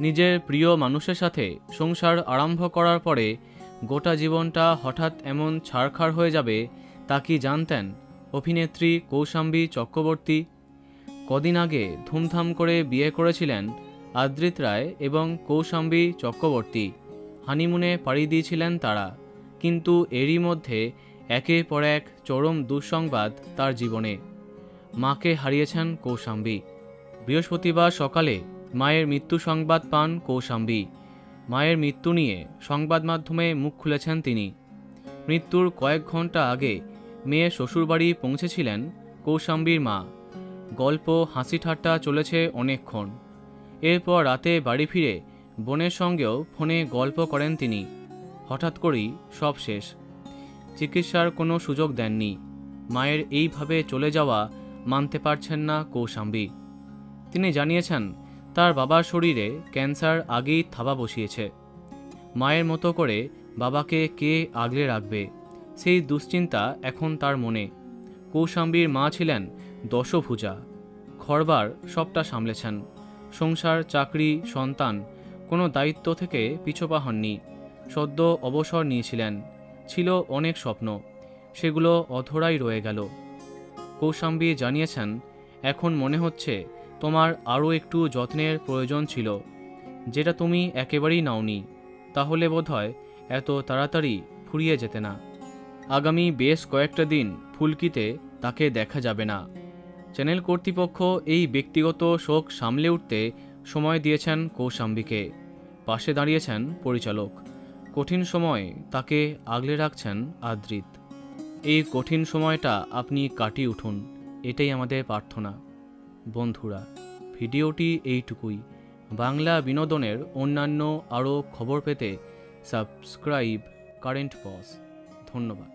নিজের প্রিয় মানুষের সাথে সংসার আরম্ভ করার পরে গোটা জীবনটা হঠাৎ এমন ছারখার হয়ে যাবে তা কি জানতেন অভিনেত্রী কৌশাম্বী চক্রবর্তী? কদিন আগে ধুমধাম করে বিয়ে করেছিলেন আদ্রিত রায় এবং কৌশাম্বী চক্রবর্তী। হানিমুনে পাড়ি দিয়েছিলেন তারা, কিন্তু এরই মধ্যে একের পর এক চরম দুঃসংবাদ তার জীবনে। মাকে হারিয়েছেন কৌশাম্বী। বৃহস্পতিবার সকালে মায়ের মৃত্যু সংবাদ পান কৌশাম্বী। মায়ের মৃত্যু নিয়ে সংবাদ মাধ্যমে মুখ খুলেছেন তিনি। মৃত্যুর কয়েক ঘন্টা আগে মেয়ে শ্বশুরবাড়ি পৌঁছেছিলেন কৌশাম্বীর মা। গল্প হাসি ঠাট্টা চলেছে অনেকক্ষণ। এরপর রাতে বাড়ি ফিরে বোনের সঙ্গেও ফোনে গল্প করেন তিনি। হঠাৎ করেই সব শেষ। চিকিৎসার কোনো সুযোগ দেননি। মায়ের এইভাবে চলে যাওয়া মানতে পারছেন না কৌশাম্বী। তিনি জানিয়েছেন তার বাবার শরীরে ক্যান্সার আগেই থাবা বসিয়েছে। মায়ের মতো করে বাবাকে কে আগলে রাখবে, সেই দুশ্চিন্তা এখন তার মনে। কৌশাম্বীর মা ছিলেন দশভুজা। ঘরবার সবটা সামলেছেন। সংসার, চাকরি, সন্তান, কোনো দায়িত্ব থেকে পিছপা হননি। সদ্য অবসর নিয়েছিলেন। ছিল অনেক স্বপ্ন, সেগুলো অধরাই রয়ে গেল। কৌশাম্বী জানিয়েছেন, এখন মনে হচ্ছে তোমার আরও একটু যত্নের প্রয়োজন ছিল, যেটা তুমি একেবারেই নাওনি। তাহলে বোধহয় এত তাড়াতাড়ি ফুরিয়ে যেতে না। আগামী বেশ কয়েকটা দিন ফুলকিতে তাকে দেখা যাবে না। চ্যানেল কর্তৃপক্ষ এই ব্যক্তিগত শোক সামলে উঠতে সময় দিয়েছেন কৌশাম্বীকে। পাশে দাঁড়িয়েছেন পরিচালক। কঠিন সময় তাকে আগলে রাখছেন আদ্রিত। এই কঠিন সময়টা আপনি কাটিয়ে উঠুন, এটাই আমাদের প্রার্থনা। বন্ধুরা, ভিডিওটি এইটুকুই। বাংলা বিনোদনের অন্যান্য আরও খবর পেতে সাবস্ক্রাইব কারেন্ট পজ। ধন্যবাদ।